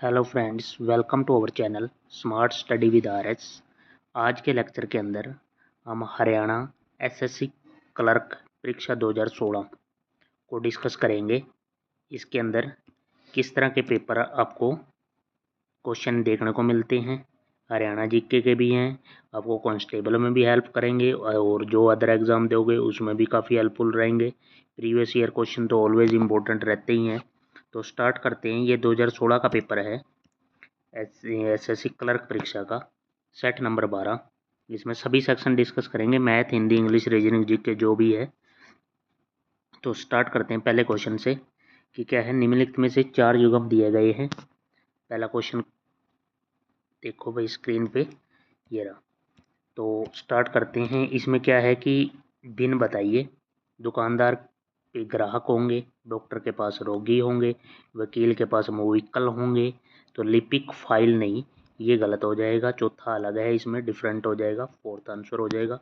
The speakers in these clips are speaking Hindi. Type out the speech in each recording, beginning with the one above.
Hello friends, welcome to our channel smart study with R S. आज के लेक्चर के अंदर हम हरियाणा एसएससी क्लर्क परीक्षा 2016 को डिस्कस करेंगे। इसके अंदर किस तरह के पेपर आपको क्वेश्चन देखने को मिलते हैं, हरियाणा जीके के भी हैं, आपको कांस्टेबल में भी हेल्प करेंगे और जो अदर एग्ज़ाम दोगे उसमें भी काफ़ी हेल्पफुल रहेंगे। प्रीवियस ईयर क्वेश्चन तो ऑलवेज इम्पोर्टेंट रहते ही हैं। तो स्टार्ट करते हैं। ये 2016 का पेपर है, एसएससी क्लर्क परीक्षा का, सेट नंबर 12। इसमें सभी सेक्शन डिस्कस करेंगे, math, Hindi, English, reasoning, GK जो भी है। तो स्टार्ट करते हैं पहले क्वेश्चन से कि क्या है। निम्नलिखित में से 4 युग्म दिए गए हैं। पहला क्वेश्चन देखो भाई स्क्रीन पे, ये रहा। तो स्टार्ट करते हैं। इसमें क्या है कि दिन बताइए। दुकानदार पे ग्राहक होंगे, डॉक्टर के पास रोगी होंगे, वकील के पास मुवक्किल होंगे। तो लिपिक फाइल नहीं, ये गलत हो जाएगा। चौथा अलग है, इसमें डिफरेंट हो जाएगा, फोर्थ आंसर हो जाएगा।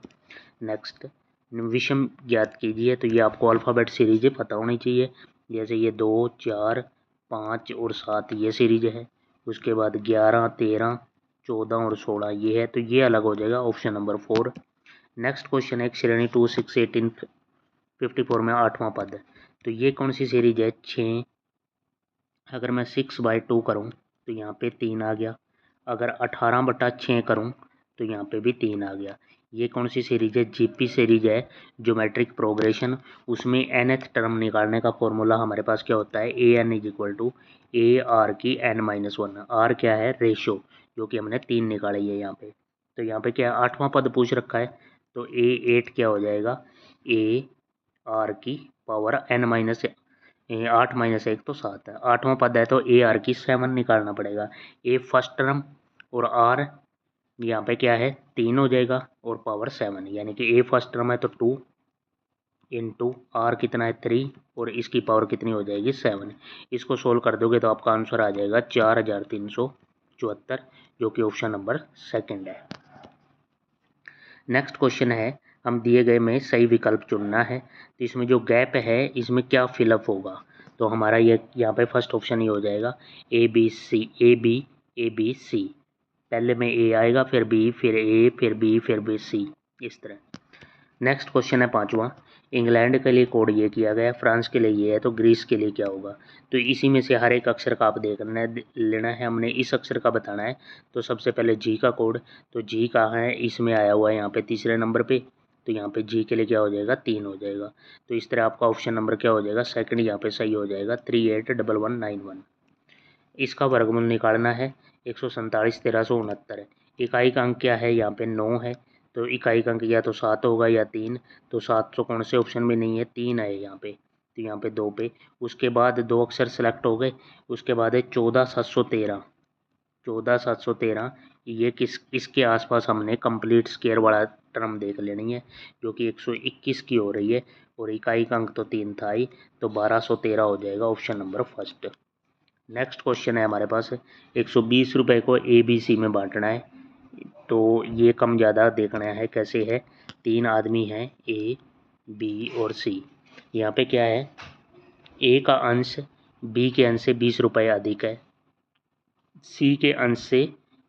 नेक्स्ट, विषम ज्ञात कीजिए। तो ये आपको अल्फ़ाबेट सीरीज पता होनी चाहिए। जैसे ये 2, 4, 5 और 7 ये सीरीज है। उसके बाद 11, 13, 14 और 16 ये है, तो ये अलग हो जाएगा, ऑप्शन नंबर 4। नेक्स्ट क्वेश्चन है, श्रेणी 2, 6, 1854 में 8वां पद है। तो ये कौन सी सीरीज है? 6। अगर मैं 6/2 करूँ तो यहाँ पे 3 आ गया। अगर 18/6 करूँ तो यहाँ पे भी 3 आ गया। ये कौन सी सीरीज है? जीपी सीरीज है, ज्योमेट्रिक प्रोग्रेशन। उसमें nth टर्म निकालने का फॉर्मूला हमारे पास क्या होता है? an = AR की n-1। आर क्या है? रेशो, जो कि हमने 3 निकाली है यहाँ पे। तो यहाँ पे क्या 8वां पद पूछ रखा है, तो A8 क्या हो जाएगा? AR की पावर n-8 - 1 तो 7 है। 8वां पद है तो AR की 7 निकालना पड़ेगा। A फर्स्ट टर्म और R यहाँ पे क्या है? 3 हो जाएगा और पावर 7, यानी कि A फर्स्ट टर्म है तो 2 इंटू R कितना है? 3 और इसकी पावर कितनी हो जाएगी? 7। इसको सोल्व कर दोगे तो आपका आंसर आ जाएगा 4374, जो कि ऑप्शन नंबर 2 है। नेक्स्ट क्वेश्चन है, हम दिए गए में सही विकल्प चुनना है। तो इसमें जो गैप है इसमें क्या फिलअप होगा? तो हमारा ये यहाँ पे फर्स्ट ऑप्शन ही हो जाएगा, ABC, ABC। पहले में A आएगा, फिर B, फिर A, फिर B, फिर B, C, इस तरह। नेक्स्ट क्वेश्चन है 5वां, इंग्लैंड के लिए कोड ये किया गया, फ्रांस के लिए ये है, तो ग्रीस के लिए क्या होगा? तो इसी में से हर एक अक्षर का आप देखना है, लेना है। हमने इस अक्षर का बताना है। तो सबसे पहले जी का कोड, तो जी कहाँ है? इसमें आया हुआ है यहाँ पे तीसरे नंबर पे। तो यहाँ पे जी के लिए क्या हो जाएगा? 3 हो जाएगा। तो इस तरह आपका ऑप्शन नंबर क्या हो जाएगा? 2 यहाँ पे सही हो जाएगा, 381191। इसका वर्गमूल निकालना है, 147 1369। इकाई का अंक क्या है? यहाँ पे 9 है। तो इकाई का अंक या तो 7 होगा या 3। तो 7 तो कौन से ऑप्शन में नहीं है? 3 है यहाँ पे, तो यहाँ पे 2 पे। उसके बाद 2 अक्षर सेलेक्ट हो गए। उसके बाद है 14713। 14713 ये किसके आसपास हमने कंप्लीट स्क्वायर वाला टर्म देख लेनी है, जो कि 121 की हो रही है। और इकाई का अंक तो 3 था ही, तो 1213 हो जाएगा, ऑप्शन नंबर 1। नेक्स्ट क्वेश्चन है हमारे पास, 120 रुपये को ABC में बांटना है। तो ये कम ज़्यादा देखना है कैसे है। 3 आदमी हैं, A, B और C। यहाँ पे क्या है? A का अंश B के अंश से 20 रुपये अधिक है, C के अंश से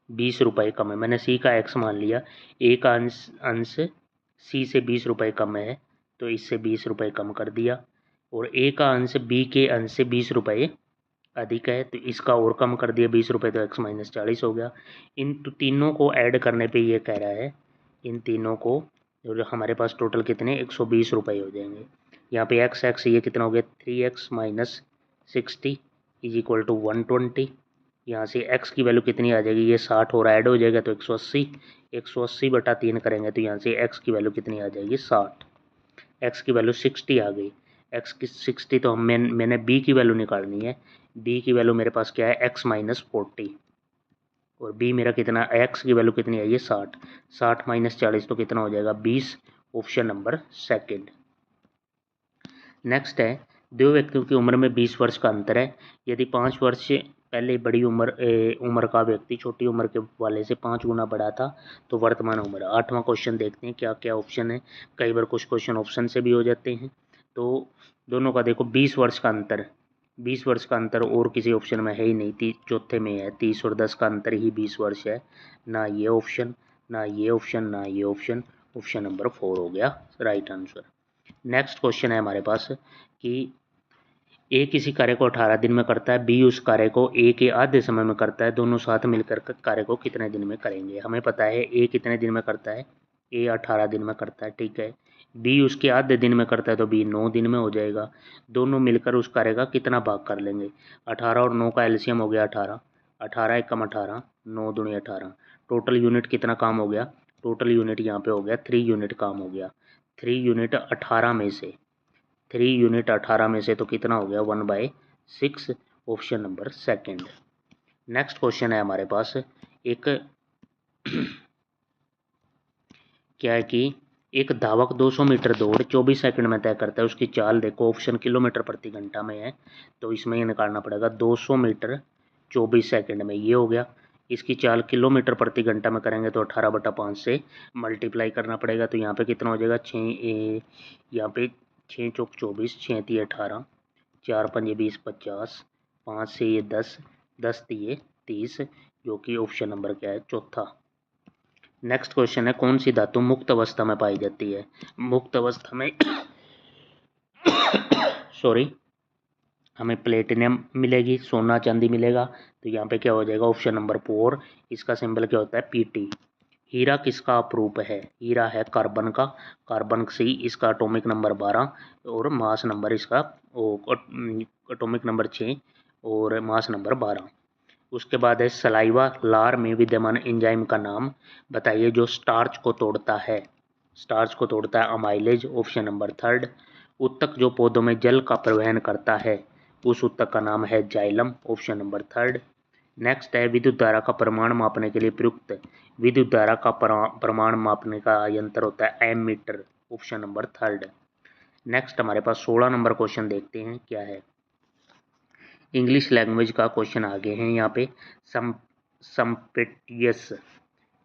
20 रुपये कम है। मैंने C का X मान लिया। A का अंश C से 20 रुपये कम है, तो इससे 20 रुपये कम कर दिया। और A का अंश B के अंश से 20 रुपये अधिक है, तो इसका और कम कर दिया 20 रुपये, तो x - 40 हो गया। इन तीनों को ऐड करने पे ये कह रहा है, इन तीनों को जो हमारे पास टोटल कितने 120 रुपये हो जाएंगे। यहाँ पे x ये कितना हो गया? 3x - 60 = 120। यहाँ से x की वैल्यू कितनी आ जाएगी? ये 60 और ऐड हो जाएगा तो 180। 180/3 करेंगे तो यहाँ से x की वैल्यू कितनी आ जाएगी? 60। x की वैल्यू 60 आ गई। x की 60, तो मैंने b की वैल्यू निकालनी है। b की वैल्यू मेरे पास क्या है? x - 40। और b मेरा कितना? x की वैल्यू कितनी आई है? 60। 60 - 40 तो कितना हो जाएगा? 20, ऑप्शन नंबर 2। नेक्स्ट है, दो व्यक्तियों की उम्र में 20 वर्ष का अंतर है। यदि 5 वर्ष पहले बड़ी उम्र का व्यक्ति छोटी उम्र के वाले से 5 गुना बड़ा था, तो वर्तमान उम्र। 8वां क्वेश्चन देखते हैं क्या क्या ऑप्शन है। कई बार कुछ क्वेश्चन ऑप्शन से भी हो जाते हैं। तो दोनों का देखो, 20 वर्ष का अंतर 20 वर्ष का अंतर और किसी ऑप्शन में है ही नहीं, चौथे में है 30 और 10 का अंतर ही 20 वर्ष है। ना ये ऑप्शन, ना ये ऑप्शन, ना ये ऑप्शन। ऑप्शन नंबर 4 हो गया राइट आंसर। नेक्स्ट क्वेश्चन है हमारे पास कि ए किसी कार्य को 18 दिन में करता है, बी उस कार्य को ए के आधे समय में करता है, दोनों साथ मिलकर कार्य को कितने दिन में करेंगे। हमें पता है ए कितने दिन में करता है, ए 18 दिन में करता है, ठीक है। बी उसके आधे दिन में करता है तो बी 9 दिन में हो जाएगा। दोनों मिलकर उस कार्य का कितना भाग कर लेंगे। 18 और 9 का एलसीएम हो गया 18, 18 एकम 18, 9 दूनी 18। टोटल यूनिट कितना काम हो गया, टोटल यूनिट यहाँ पे हो गया 3 यूनिट काम हो गया। 3 यूनिट 18 में से, 3 यूनिट 18 में से तो कितना हो गया 1/6। Option number second. Next question है हमारे पास एक क्या है कि एक धावक 200 मीटर दौड़ 24 सेकंड में तय करता है, उसकी चाल देखो, ऑप्शन किलोमीटर प्रति घंटा में है तो इसमें ये निकालना पड़ेगा 200 मीटर 24 सेकंड में, ये हो गया। इसकी चाल किलोमीटर प्रति घंटा में करेंगे तो 18/5 से मल्टीप्लाई करना पड़ेगा, तो यहाँ पे कितना हो जाएगा 6, यहाँ पे 6 चौक 24, 6 तिये 18, 4 पंजे 20 50, 5 से ये 10, 10 तिये 30, जो कि ऑप्शन नंबर क्या है चौथा। नेक्स्ट क्वेश्चन है कौन सी धातु मुक्त अवस्था में पाई जाती है। मुक्त अवस्था में सॉरी हमें प्लेटिनियम मिलेगी, सोना चांदी मिलेगा, तो यहाँ पे क्या हो जाएगा ऑप्शन नंबर 4। इसका सिंबल क्या होता है पीटी। हीरा किसका अपरूप है, हीरा है कार्बन का, कार्बन सी, इसका एटॉमिक नंबर 12 और मास नंबर इसका एटॉमिक नंबर 6 और मास नंबर 12। उसके बाद है सलाइवा, लार में विद्यमान एंजाइम का नाम बताइए जो स्टार्च को तोड़ता है, स्टार्च को तोड़ता है अमाइलेज, ऑप्शन नंबर 3। उत्तक जो पौधों में जल का परिवहन करता है उस उत्तक का नाम है जाइलम, ऑप्शन नंबर 3। नेक्स्ट है विद्युत धारा का परिमाण मापने के लिए प्रयुक्त विद्युत धारा का परिमाण मापने का यंत्र होता है एमीटर, ऑप्शन नंबर 3। नेक्स्ट हमारे पास 16 नंबर क्वेश्चन देखते हैं क्या है। इंग्लिश लैंग्वेज का क्वेश्चन आगे हैं यहाँ पे। Sumptuous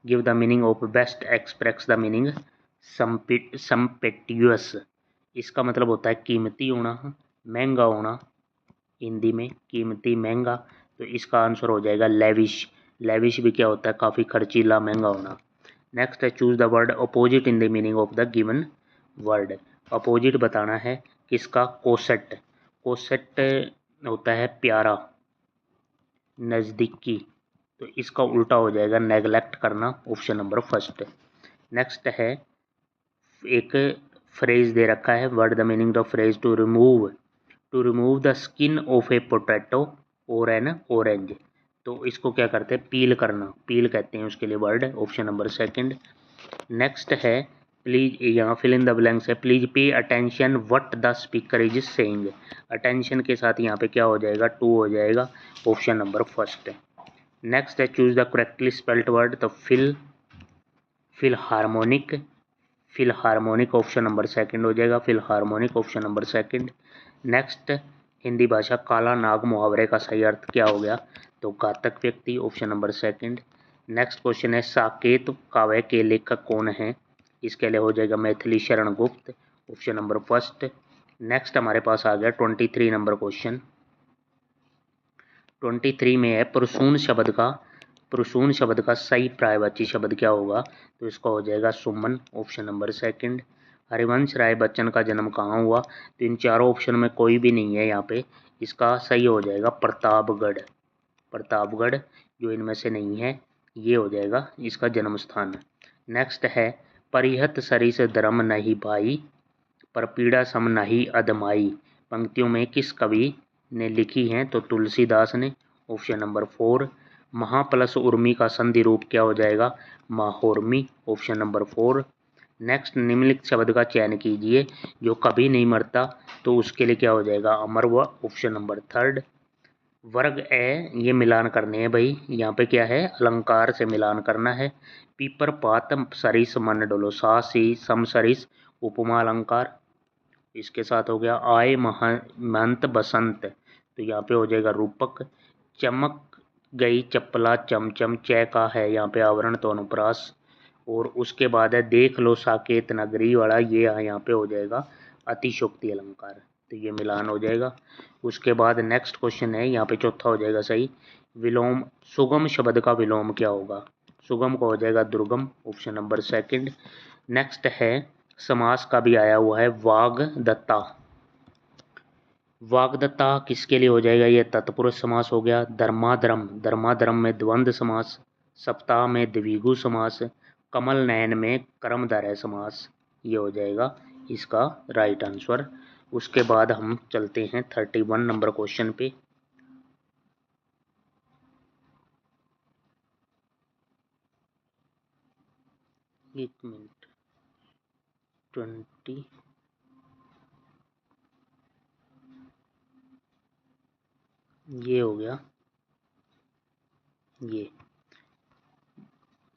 give the meaning of best express the meaning sumptuous. इसका मतलब होता है कीमती होना, महंगा होना, हिंदी में कीमती महंगा, तो इसका आंसर हो जाएगा लेविश। लेविश भी क्या होता है काफ़ी खर्चीला महंगा होना। नेक्स्ट है choose the word opposite in the meaning of the given word. Opposite बताना है किसका, कोसेट। कोसेट होता है प्यारा, नज़दीकी, तो इसका उल्टा हो जाएगा नेगलेक्ट करना, ऑप्शन नंबर 1। नेक्स्ट है एक फ्रेज दे रखा है, word the meaning of phrase to remove the skin of a potato और एन ऑरेंज, तो इसको क्या करते हैं पील करना, पील कहते हैं उसके लिए वर्ड, ऑप्शन नंबर 2। नेक्स्ट है प्लीज, यहाँ फिल इन द ब्लैंक्स है, please pay attention what the speaker is saying. Attention के साथ यहाँ पे क्या हो जाएगा 2 हो जाएगा, ऑप्शन नंबर 1। नेक्स्ट है choose the correctly spelled word, तो फिलहार्मोनिक, फिलहार्मोनिक ऑप्शन नंबर 2 हो जाएगा, Philharmonic option number 2। Next Hindi भाषा काला नाग मुहावरे का सही अर्थ क्या हो गया, तो घातक व्यक्ति, ऑप्शन नंबर 2। नेक्स्ट क्वेश्चन है साकेत काव्य के लेखक कौन है, इसके लिए हो जाएगा Maithili Sharan Gupt, option number 1। Next हमारे पास आ गया 23 नंबर क्वेश्चन। 23 में है प्रसून शब्द का सही पर्यायवाची शब्द क्या होगा, तो इसका हो जाएगा सुमन, ऑप्शन नंबर 2। हरिवंश राय बच्चन का जन्म कहाँ हुआ, तो इन चारों ऑप्शन में कोई भी नहीं है यहाँ पे, इसका सही हो जाएगा प्रतापगढ़, प्रतापगढ़ जो इनमें से नहीं है ये हो जाएगा इसका जन्म स्थान। नेक्स्ट है परिहत सरिस धर्म नहीं भाई पर पीड़ा सम नहीं अदमाई, पंक्तियों में किस कवि ने लिखी हैं, तो तुलसीदास ने, ऑप्शन नंबर 4। महा प्लस उर्मी का संधि रूप क्या हो जाएगा माहोर्मी, ऑप्शन नंबर 4। नेक्स्ट निम्नलिखित शब्द का चयन कीजिए जो कभी नहीं मरता, तो उसके लिए क्या हो जाएगा अमरवा, ऑप्शन नंबर 3। वर्ग ए ये मिलान करने हैं भाई, यहाँ पे क्या है अलंकार से मिलान करना है। पीपर पात सरिस मन डोलो, सा सी सम सरिस उपमा अलंकार, इसके साथ हो गया आय महंत बसंत, तो यहाँ पे हो जाएगा रूपक। चमक गई चपला चमचम, च का है यहाँ पे आवरण तो अनुप्रास, और उसके बाद है देख लो साकेत नगरी वाला, ये यहाँ पे हो जाएगा अतिशोक्ति अलंकार। तो ये मिलान हो जाएगा। उसके बाद नेक्स्ट क्वेश्चन है, यहाँ पे चौथा हो जाएगा सही। विलोम, सुगम शब्द का विलोम क्या होगा? सुगम का हो जाएगा दुर्गम, ऑप्शन नंबर सेकंड। नेक्स्ट है, समास का भी आया हुआ है, वाग्दत्ता। वाग्दत्ता किसके लिए हो जाएगा? ये तत्पुरुष समास हो गया। धर्माधर्म, धर्माधर्म में द्वंद्व समास। सप्ताह में द्विगु समास। कमल नयन में कर्मधारय समास। ये हो जाएगा इसका राइट आंसर। उसके बाद हम चलते हैं 31 नंबर क्वेश्चन पे। एक मिनट, 20, ये हो गया, ये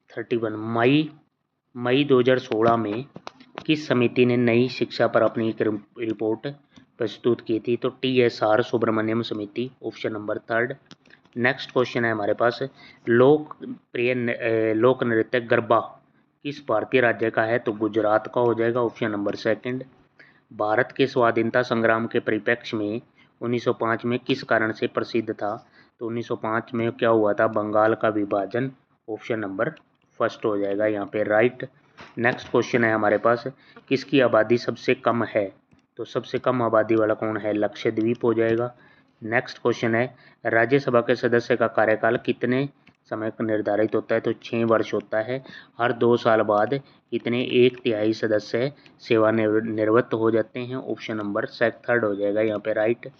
31। मई 2016 में किस समिति ने नई शिक्षा पर अपनी एक रिपोर्ट प्रस्तुत की थी? तो TSR सुब्रमण्यम समिति, option number third. Next question है हमारे पास, लोकप्रिय लोक नृत्य गरबा किस भारतीय राज्य का है? तो गुजरात का हो जाएगा, ऑप्शन नंबर सेकंड। भारत के स्वाधीनता संग्राम के परिप्रेक्ष्य में 1905 में किस कारण से प्रसिद्ध था? तो 1905 में क्या हुआ था? बंगाल का विभाजन, ऑप्शन नंबर फर्स्ट हो जाएगा यहाँ पे राइट। नेक्स्ट क्वेश्चन है हमारे पास, किसकी आबादी सबसे कम है? तो सबसे कम आबादी वाला कौन है? लक्षद्वीप हो जाएगा। नेक्स्ट क्वेश्चन है, राज्यसभा के सदस्य का कार्यकाल कितने समय निर्धारित होता है? तो 6 वर्ष होता है। हर 2 साल बाद कितने 1/3 सदस्य सेवानिवृत्त हो जाते हैं? ऑप्शन नंबर थर्ड हो जाएगा यहाँ पे राइट।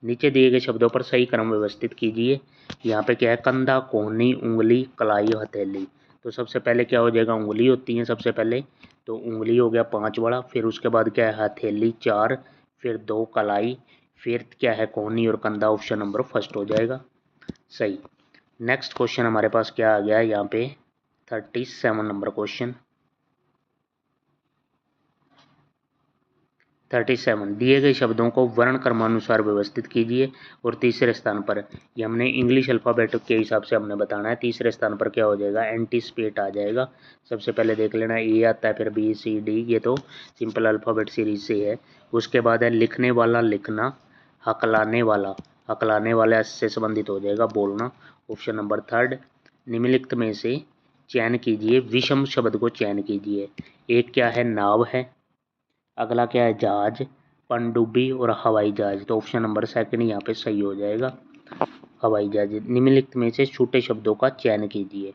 नीचे दिए गए शब्दों पर सही क्रम व्यवस्थित कीजिए। यहाँ पे क्या है? कंधा, कोहनी, उंगली, कलाई, हथेली। तो सबसे पहले क्या हो जाएगा? उंगली होती है सबसे पहले, तो उंगली हो गया 5 वाला। फिर उसके बाद क्या है? हथेली 4, फिर 2 कलाई, फिर क्या है? कोहनी और कंधा, ऑप्शन नंबर फर्स्ट हो जाएगा सही। नेक्स्ट क्वेश्चन हमारे पास क्या आ गया यहाँ पे? 37 नंबर क्वेश्चन। 37, दिए गए शब्दों को वर्ण क्रमानुसार व्यवस्थित कीजिए। और तीसरे स्थान पर, ये हमने इंग्लिश अल्फ़ाबेट के हिसाब से हमने बताना है। तीसरे स्थान पर क्या हो जाएगा? एंटीसिपेट आ जाएगा। सबसे पहले देख लेना, ए आता है, फिर बी सी डी, ये तो सिंपल अल्फ़ाबेट सीरीज से है। उसके बाद है लिखने वाला, लिखना। हकलाने वाला, हकलाने वाला से संबंधित हो जाएगा बोलना, ऑप्शन नंबर थर्ड। निम्नलिखित में से चयन कीजिए, विषम शब्द को चयन कीजिए। एक क्या है? नाव है। अगला क्या है? जहाज, पनडुब्बी और हवाई जहाज। तो ऑप्शन नंबर सेकंड यहाँ पे सही हो जाएगा, हवाई जहाज। निम्नलिखित में से छोटे शब्दों का चयन कीजिए।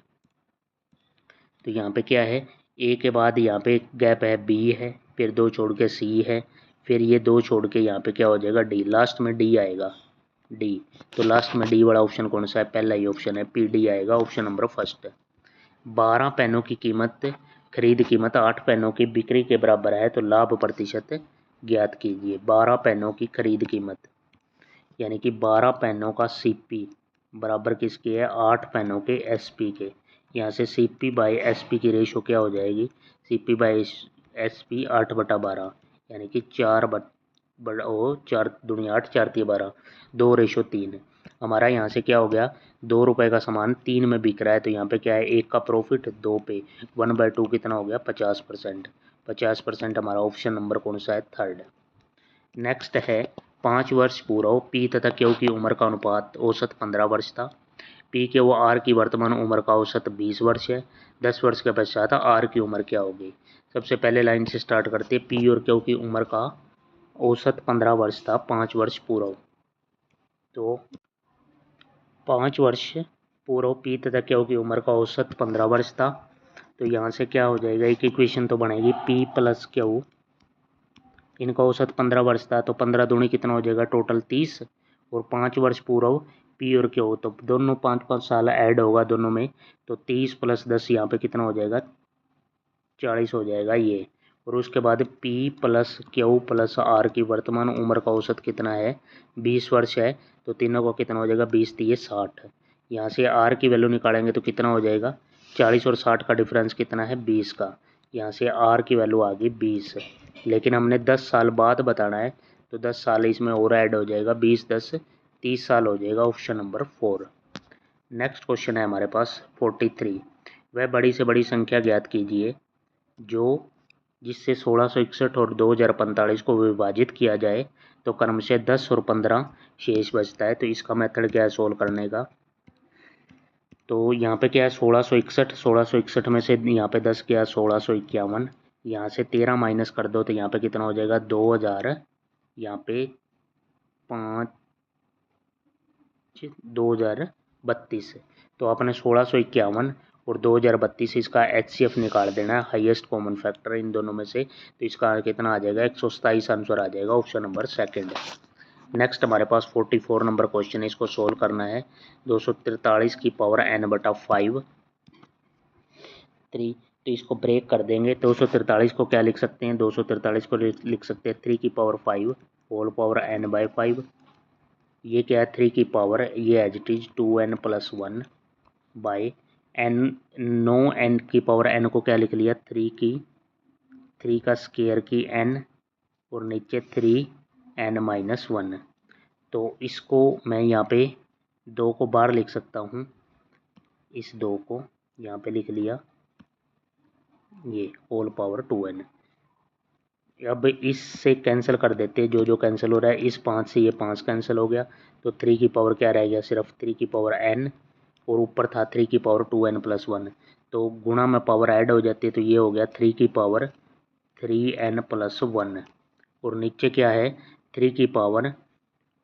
तो यहाँ पे क्या है? ए के बाद यहाँ पे गैप है, बी है, फिर 2 छोड़ के सी है, फिर ये 2 छोड़ के यहाँ पे क्या हो जाएगा? डी, लास्ट में डी आएगा, डी। तो लास्ट में डी वाला ऑप्शन कौन सा है? पहला ही ऑप्शन है, PD आएगा, ऑप्शन नंबर फर्स्ट। 12 पेनों की कीमत, खरीद कीमत 8 पेनों की बिक्री के बराबर है, तो लाभ प्रतिशत ज्ञात कीजिए। 12 पेनों की खरीद कीमत, यानी कि 12 पेनों का CP बराबर किसकी है? 8 पेनों के SP के। यहाँ से CP बाई SP की रेशो क्या हो जाएगी? CP बाई SP 8/12, यानी कि 4 दूनी 8, 4 तिया 12, 2:3। हमारा यहाँ से क्या हो गया? 2 रुपये का सामान 3 में बिक रहा है, तो यहाँ पे क्या है? 1 का प्रॉफिट 2 पे, 1/2 कितना हो गया? 50%। 50% हमारा ऑप्शन नंबर कौन सा है? थर्ड। नेक्स्ट है, 5 वर्ष पूर्व P तथा Q की उम्र का अनुपात औसत 15 वर्ष था। P के वो R की वर्तमान उम्र का औसत 20 वर्ष है। 10 वर्ष के पश्चात R की उम्र क्या होगी? सबसे पहले लाइन से स्टार्ट करते हैं। P और Q की उम्र का औसत 15 वर्ष था 5 वर्ष पूर्व। तो 5 वर्ष पूर्व P तथा Q की उम्र का औसत 15 वर्ष था। तो यहाँ से क्या हो जाएगा? एक इक्वेशन तो बनेगी, P प्लस Q, इनका औसत 15 वर्ष था, तो 15 दूनी कितना हो जाएगा? टोटल 30। और 5 वर्ष पूर्व P और Q, तो दोनों 5-5 साल ऐड होगा दोनों में, तो 30 + 10 यहाँ पे कितना हो जाएगा? 40 हो जाएगा ये। और उसके बाद P plus Q plus R की वर्तमान उम्र का औसत कितना है? 20 वर्ष है, तो तीनों का कितना हो जाएगा? 20 × 3 = 60। यहाँ से R की वैल्यू निकालेंगे तो कितना हो जाएगा? 40 और 60 का डिफरेंस कितना है? 20 का। यहाँ से R की वैल्यू आ गई 20, लेकिन हमने 10 साल बाद बताना है, तो 10 साल इसमें और ऐड हो जाएगा, 20 × 10 = 30 साल हो जाएगा, ऑप्शन नंबर 4। नेक्स्ट क्वेश्चन है हमारे पास 43, वह बड़ी से बड़ी संख्या ज्ञात कीजिए जो जिससे 1661 और 2045 को विभाजित किया जाए तो क्रमशः 10 और 15 शेष बचता है। तो इसका मेथड क्या है सोल्व करने का? तो यहाँ पे क्या है 1661 में से यहाँ पे 10 गया 1651, यहाँ से 13 माइनस कर दो तो यहाँ पे कितना हो जाएगा 2000, यहाँ पे 5 2032। तो आपने 1651 और 2032 इसका HCF निकाल देना है, हाईएस्ट कॉमन फैक्टर इन दोनों में से। तो इसका कितना आ जाएगा 127 आंसर आ जाएगा, ऑप्शन नंबर सेकंड है। नेक्स्ट हमारे पास 44 नंबर क्वेश्चन है, इसको सोल्व करना है। 243 की पावर n/5 3, तो इसको ब्रेक कर देंगे। 243 को क्या लिख सकते हैं? 243 को लिख सकते हैं 3 की पावर 5 होल पावर n/5। ये क्या है 3 की पावर, ये as it is 2n+1 by n, 9n की पावर n को क्या लिख लिया 3 का स्केयर की n और नीचे 3n-1। तो इसको मैं यहाँ पे 2 को बाहर लिख सकता हूँ, इस 2 को यहाँ पे लिख लिया, ये होल पावर 2n। अब इससे कैंसिल कर देते हैं, जो कैंसिल हो रहा है, इस 5 से ये 5 कैंसिल हो गया, तो 3 की पावर क्या रह गया सिर्फ 3 की पावर n, और ऊपर था 3 की पावर 2n+1। तो गुणा में पावर ऐड हो जाती है, तो ये हो गया 3 की पावर 3n+1, और नीचे क्या है 3 की पावर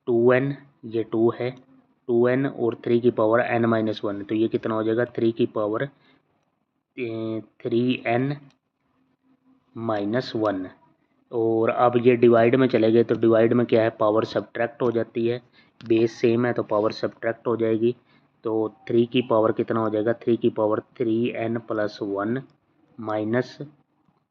2n, ये 2 है 2n और 3 की पावर n-1, तो ये कितना हो जाएगा 3 की पावर 3n-1। और अब ये डिवाइड में चले गए, तो डिवाइड में क्या है पावर सब्ट्रैक्ट हो जाती है, बेस सेम है तो पावर सब्ट्रैक्ट हो जाएगी। तो 3 की पावर कितना हो जाएगा 3 की पावर 3n+1 माइनस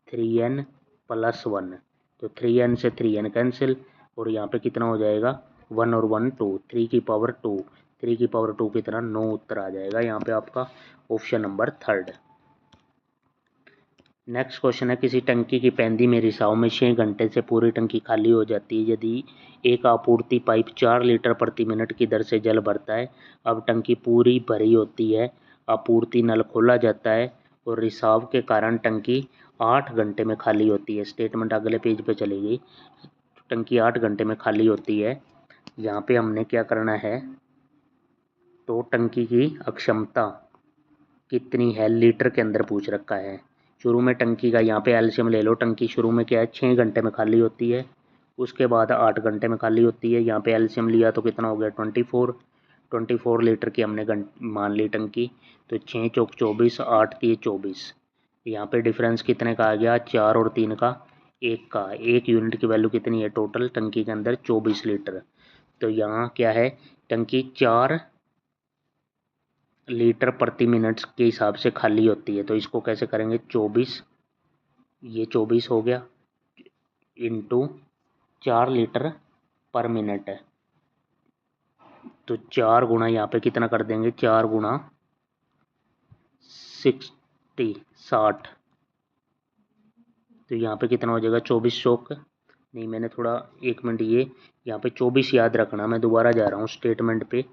3n+1, तो 3n से 3n कैंसिल, और यहाँ पे कितना हो जाएगा 1 और 1 2, 3 की पावर 2, 3 की पावर 2 कितना 9 उत्तर आ जाएगा यहाँ पे आपका, option number third. Next question है, किसी टंकी की पैंदी में रिसाव में 6 घंटे से पूरी टंकी खाली हो जाती है यदि एक आपूर्ति पाइप 4 लीटर प्रति मिनट की दर से जल भरता है। अब टंकी पूरी भरी होती है, आपूर्ति नल खोला जाता है और रिसाव के कारण टंकी 8 घंटे में खाली होती है। स्टेटमेंट अगले पेज पे चलेगी। टंकी 8 घंटे में खाली होती है, यहाँ पे हमने क्या करना है, तो टंकी की अक्षमता कितनी है लीटर के अंदर पूछ रखा है। शुरू में टंकी का यहाँ पे एलसीएम ले लो, टंकी शुरू में क्या है 6 घंटे में खाली होती है, उसके बाद 8 घंटे में खाली होती है। यहाँ पे एलसीएम लिया तो कितना हो गया 24 लीटर की हमने मान ली टंकी, तो 6 चौक 24, 8 3 24। यहाँ पे डिफरेंस कितने का आ गया 4 और 3 का 1 का, 1 यूनिट की वैल्यू कितनी है टोटल टंकी के अंदर 24 लीटर। तो यहाँ क्या है टंकी 4 लीटर प्रति मिनट के हिसाब से खाली होती है, तो इसको कैसे करेंगे 24, ये 24 हो गया इंटू 4 लीटर पर मिनट है, तो 4 गुना यहाँ पे कितना कर देंगे 4 गुना 60, तो यहाँ पे कितना हो जाएगा 24 चौक नहीं, मैंने थोड़ा 1 मिनट, ये यहाँ पे 24 याद रखना, मैं दोबारा जा रहा हूँ स्टेटमेंट पे,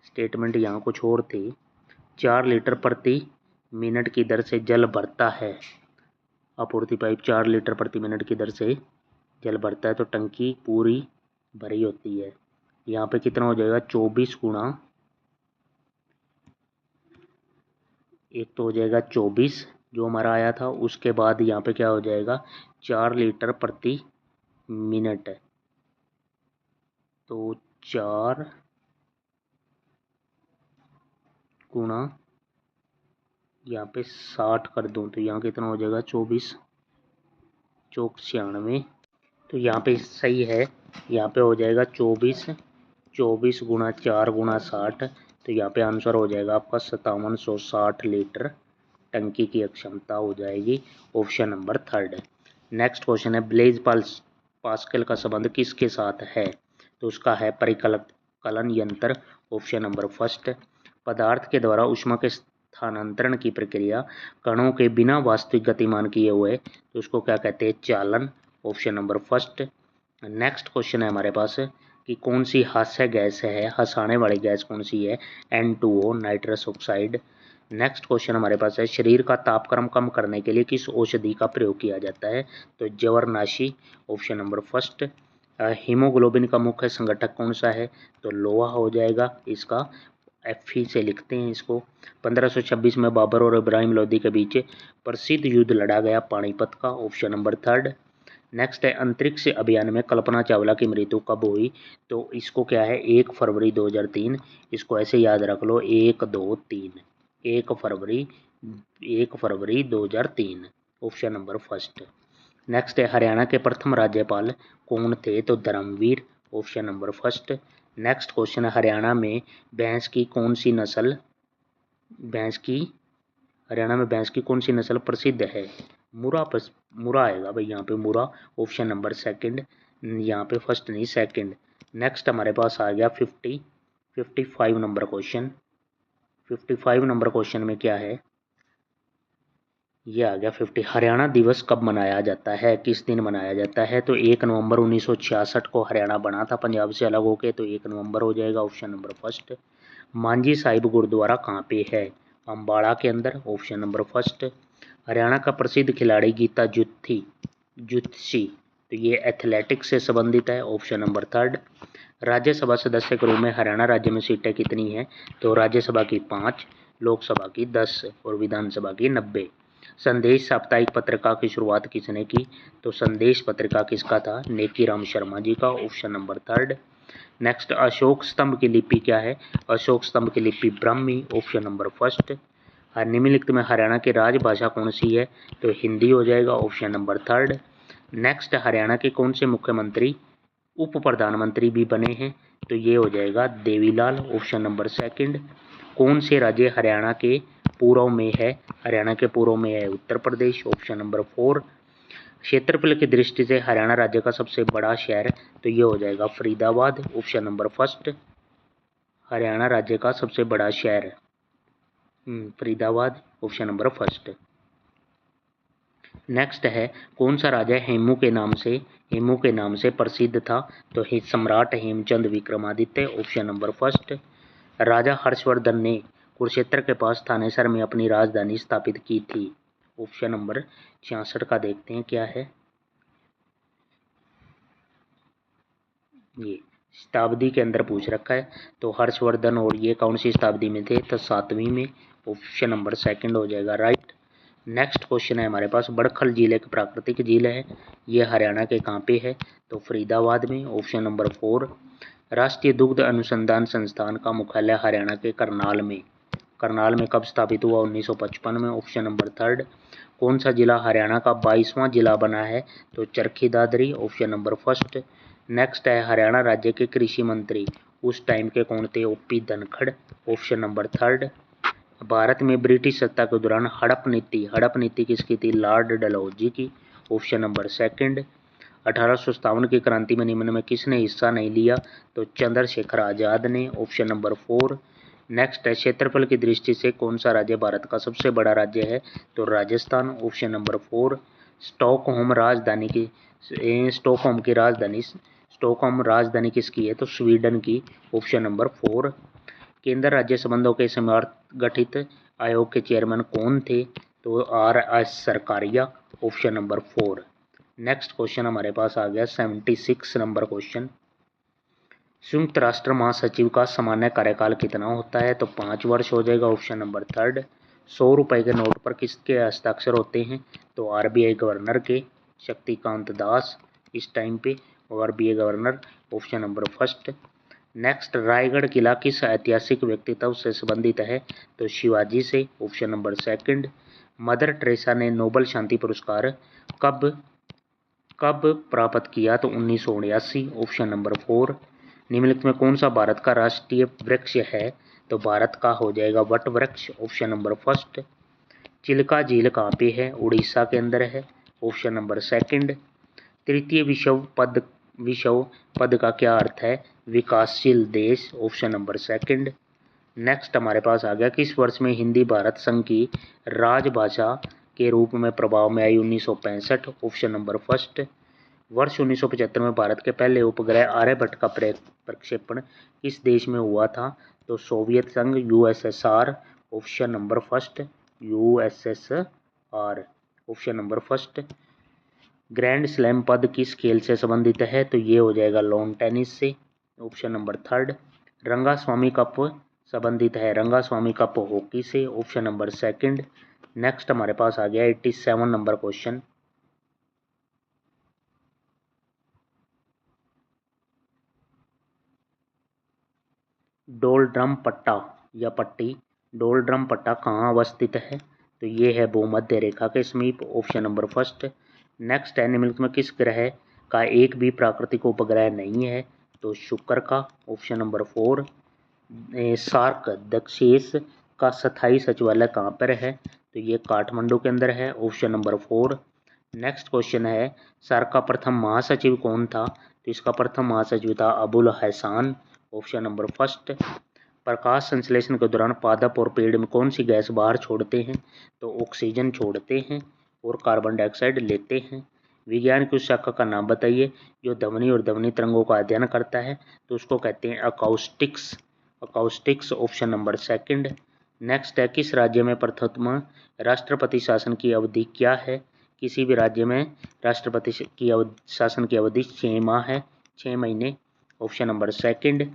स्टेटमेंट यहाँ कुछ और थी। 4 लीटर प्रति मिनट की दर से जल भरता है, आपूर्ति पाइप 4 लीटर प्रति मिनट की दर से जल भरता है, तो टंकी पूरी भरी होती है। यहाँ पे कितना हो जाएगा 24 गुणा, एक तो हो जाएगा 24 जो हमारा आया था, उसके बाद यहाँ पे क्या हो जाएगा 4 लीटर प्रति मिनट है, तो 4 गुणा यहाँ पे 60 कर दूँ तो यहाँ कितना हो जाएगा 24 चौक 96, तो यहाँ पे सही है, यहाँ पे हो जाएगा 24 गुणा 4 गुणा 60, तो यहाँ पे आंसर हो जाएगा आपका 5760 लीटर टंकी की अक्षमता हो जाएगी, ऑप्शन नंबर थर्ड है। नेक्स्ट क्वेश्चन है, ब्लेज पास्कल का संबंध किसके साथ है, तो उसका है परिकलन यंत्र, ऑप्शन नंबर फर्स्ट। पदार्थ के द्वारा ऊष्मा के स्थानांतरण की प्रक्रिया कणों के बिना वास्तविक गतिमान किए हुए, तो उसको क्या कहते हैं चालन, option number first. Next question है हमारे पास कि कौन सी हास्य गैस है, हंसाने वाली गैस कौन सी है, N2O nitrous oxide, next question हमारे पास है, शरीर का तापक्रम कम करने के लिए किस औषधि का प्रयोग किया जाता है? तो जवारनाशी, ऑप्शन नंबर फर्स्ट। हीमोग्लोबिन का मुख्य संगठक कौन सा है? तो लोहा हो जाएगा इसका, Fe से लिखते हैं इसको। 1526 में बाबर और इब्राहिम लोदी के बीच प्रसिद्ध युद्ध लड़ा गया पानीपत का, ऑप्शन नंबर थर्ड। नेक्स्ट है, अंतरिक्ष अभियान में कल्पना चावला की मृत्यु कब हुई? तो इसको क्या है, 1 फरवरी 2003। इसको ऐसे याद रख लो, 1 2 3, 1 फरवरी 2003, ऑप्शन नंबर फर्स्ट। नेक्स्ट है, हरियाणा के प्रथम राज्यपाल कौन थे? तो Dharamvir, option number first. Next question है, हरियाणा में भैंस की कौन सी नस्ल प्रसिद्ध है? मुरा आएगा भाई यहाँ पे, मुरा, ऑप्शन नंबर सेकंड, यहाँ पे फर्स्ट नहीं सेकंड। नेक्स्ट हमारे पास आ गया 55 नंबर क्वेश्चन। 55 नंबर क्वेश्चन में क्या है, ये आ गया 50। हरियाणा दिवस कब मनाया जाता है, किस दिन मनाया जाता है? तो 1 नवंबर 1966 को हरियाणा बना था पंजाब से अलग होके, तो 1 नवंबर हो जाएगा, option number first. Manji Sahib Gurdwara कहाँ पे है? अम्बाड़ा के अंदर, ऑप्शन नंबर फर्स्ट। हरियाणा का प्रसिद्ध खिलाड़ी गीता जुत्सी, तो ये एथलेटिक्स से संबंधित है, ऑप्शन नंबर थर्ड। राज्यसभा सदस्य के रूप में हरियाणा राज्य में सीटें कितनी हैं? तो राज्यसभा की 5, लोकसभा की 10 और विधानसभा की 90। संदेश साप्ताहिक पत्रिका की शुरुआत किसने की? तो संदेश पत्रिका किसका था? नेकीराम शर्मा जी का, option number third. Next, Ashok स्तंभ की लिपि क्या है? अशोक स्तंभ की लिपि ब्राह्मी, ऑप्शन नंबर फर्स्ट। निम्नलिखित में हरियाणा की राजभाषा कौन सी है? तो हिंदी हो जाएगा, option number third. Next, Haryana के कौन से मुख्यमंत्री उप प्रधानमंत्री भी बने हैं? तो ये हो जाएगा देवीलाल, ऑप्शन नंबर सेकंड। कौन से राज्य हरियाणा के पूर्व में है? हरियाणा के पूर्व में है उत्तर प्रदेश, ऑप्शन नंबर 4। क्षेत्रफल की दृष्टि से हरियाणा राज्य का सबसे बड़ा शहर, तो ये हो जाएगा Faridabad, option number first. Haryana राज्य का सबसे बड़ा शहर Faridabad, option number first. Next है, कौन सा राजा हेमू के नाम से प्रसिद्ध था? तो सम्राट Hemchand Vikramaditya, option number first. राजा हर्षवर्धन ने कुरुक्षेत्र के पास थानेसर में अपनी राजधानी स्थापित की थी, ऑप्शन नंबर 66 का देखते हैं क्या है, ये शताब्दी के अंदर पूछ रखा है। तो हर्षवर्धन और ये कौन सी शताब्दी में थे? तो 7वीं में, ऑप्शन नंबर सेकंड हो जाएगा राइट। नेक्स्ट क्वेश्चन है हमारे पास, बड़खल जिले की प्राकृतिक झील है, ये हरियाणा के कहाँ पे है? तो फरीदाबाद में, ऑप्शन नंबर 4। राष्ट्रीय दुग्ध अनुसंधान संस्थान का मुख्यालय हरियाणा के करनाल में कब स्थापित हुआ? 1955 में, ऑप्शन नंबर थर्ड। कौन सा जिला हरियाणा का 22वां जिला बना है? तो Charkhi Dadri, option number first. Next है, हरियाणा राज्य के कृषि मंत्री उस टाइम के कौन थे? OP Dhankhar, option number third. Bharat में ब्रिटिश सत्ता के दौरान हड़प नीति किसकी थी? लॉर्ड डलहौजी की, ऑप्शन नंबर सेकंड। 1857 की क्रांति में निम्न में किसने हिस्सा नहीं लिया? तो चंद्रशेखर आजाद ने, ऑप्शन नंबर 4। नेक्स्ट है, क्षेत्रफल की दृष्टि से कौन सा राज्य भारत का सबसे बड़ा राज्य है? तो राजस्थान, ऑप्शन नंबर 4। स्टॉकहोम राजधानी किसकी है? तो स्वीडन की, ऑप्शन नंबर 4। केंद्र राज्य संबंधों के समयार्थ गठित आयोग के चेयरमैन कौन थे? तो RS Sarkaria, option number 4। Next question हमारे पास आ गया 76 नंबर क्वेश्चन। संयुक्त राष्ट्र महासचिव का सामान्य कार्यकाल कितना होता है? तो 5 वर्ष हो जाएगा, ऑप्शन नंबर थर्ड। 100 रुपए के नोट पर किसके हस्ताक्षर होते हैं? तो RBI गवर्नर के, शक्तिकांत दास इस टाइम पे, RBI governor, option number first. Next, Raigad किला किस ऐतिहासिक व्यक्तित्व से संबंधित है? तो शिवाजी से, option number second. Mother Teresa ने नोबल शांति पुरस्कार कब प्राप्त किया? तो 1979, ऑप्शन नंबर 4। निम्नलिखित में कौन सा भारत का राष्ट्रीय वृक्ष है? तो भारत का हो जाएगा वट वृक्ष, ऑप्शन नंबर फर्स्ट। चिल्का झील कहाँ पे है? उड़ीसा के अंदर है, ऑप्शन नंबर सेकंड। तृतीय विश्व पद का क्या अर्थ है? विकासशील देश, ऑप्शन नंबर सेकंड। नेक्स्ट हमारे पास आ गया, किस वर्ष में हिंदी भारत संघ की राजभाषा के रूप में प्रभाव में आई? 1965, ऑप्शन नंबर फर्स्ट। वर्ष 1975 में भारत के पहले उपग्रह आर्यभट्ट का प्रक्षेपण किस देश में हुआ था? तो सोवियत संघ, USSR, option number first USSR। Option number first. Grand slam पद किस खेल से संबंधित है? तो ये हो जाएगा लॉन टेनिस से। Option number third. Rangaswamy cup संबंधित है रंगास्वामी कप हॉकी से। Option number second. नेक्स्ट हमारे पास आ गया 87 नंबर क्वेश्चन। डोलड्रम पट्टा या पट्टी डोलड्रम पट्टा कहाँ अवस्थित है? तो ये है भूमध्य रेखा के समीप। Option number first. नेक्स्ट है निम्नलिखित में किस ग्रह का एक भी प्राकृतिक उपग्रह नहीं है? तो शुक्र का। Option number 4। सार्क दक्षेश का स्थायी सचिवालय कहाँ पर है? तो ये काठमांडू के अंदर है। Option number 4। नेक्स्ट क्वेश्चन है सार्क का प्रथम महासचिव कौन था? तो इसका प्रथम महासचिव था Abul Hasan. Option number first. प्रकाश संश्लेषण के दौरान पादप और पेड़ में कौन सी गैस बाहर छोड़ते हैं? तो ऑक्सीजन छोड़ते हैं और कार्बन डाइऑक्साइड लेते हैं। विज्ञान की उस शाखा का नाम बताइए जो ध्वनि और ध्वनि तरंगों का अध्ययन करता है? तो उसको कहते हैं acoustics. Option number second. Next है किस राज्य में प्रथम राष्ट्रपति शासन की अवधि क्या है? किसी भी राज्य में राष्ट्रपति की शासन की अवधि 6 माह है, 6 महीने। Option number second.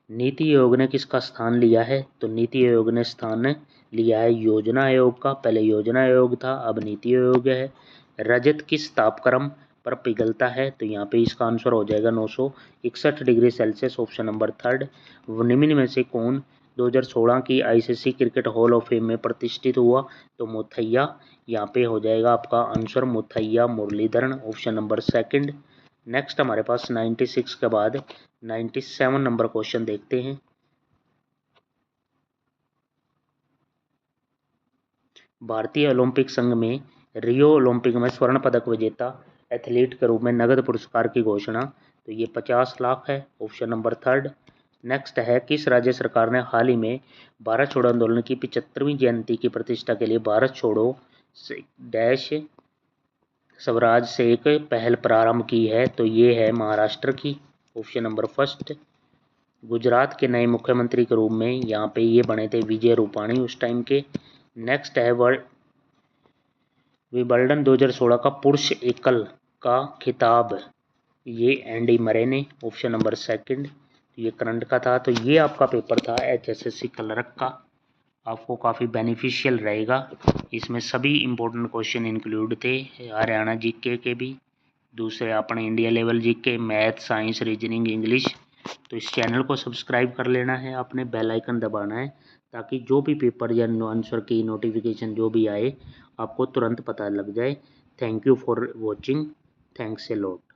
NITI Aayog ने किसका स्थान लिया है? तो नीति आयोग ने स्थान लिया है योजना आयोग का। पहले योजना आयोग था, अब नीति आयोग है। रजत किस तापक्रम पर पिघलता है? तो यहाँ पे इसका आंसर हो जाएगा 961 degree Celsius. Option number third. निम्न में से कौन 2016 की ICC cricket hall of fame में प्रतिष्ठित हुआ? तो मुथैया। यहाँ पे हो जाएगा आपका answer Muttiah Muralitharan. Option number second. Next हमारे पास 96 के बाद 97 नंबर क्वेश्चन देखते हैं। भारतीय ओलंपिक संघ में रियो ओलंपिक में स्वर्ण पदक विजेता एथलीट के रूप में नगद पुरस्कार की घोषणा। तो ये 50 लाख है। Option number third. नेक्स्ट है किस राज्य सरकार ने हाल ही में भारत छोड़ो आंदोलन की 75वीं जयंती की प्रतिष्ठा के लिए भारत छोड़ो डैश स्वराज से एक पहल प्रारंभ की है? तो ये है महाराष्ट्र की। Option number first. गुजरात के नए मुख्यमंत्री के रूप में यहाँ पे ये बने थे विजय रूपाणी उस टाइम के। नेक्स्ट है विंबलडन 2016 का पुरुष एकल का खिताब ये एंडी मरे ने। Option number second. ये करंट का था। तो ये आपका पेपर था HSSC क्लर्क का। आपको काफ़ी बेनिफिशियल रहेगा। इसमें सभी इम्पोर्टेंट क्वेश्चन इंक्लूड थे, हरियाणा जीके के भी, दूसरे अपने India level GK, math, science, reasoning, English. तो इस चैनल को सब्सक्राइब कर लेना है, आपने बेल आइकन दबाना है ताकि जो भी पेपर या आंसर की नोटिफिकेशन जो भी आए आपको तुरंत पता लग जाए। Thank you for watching. Thanks a lot.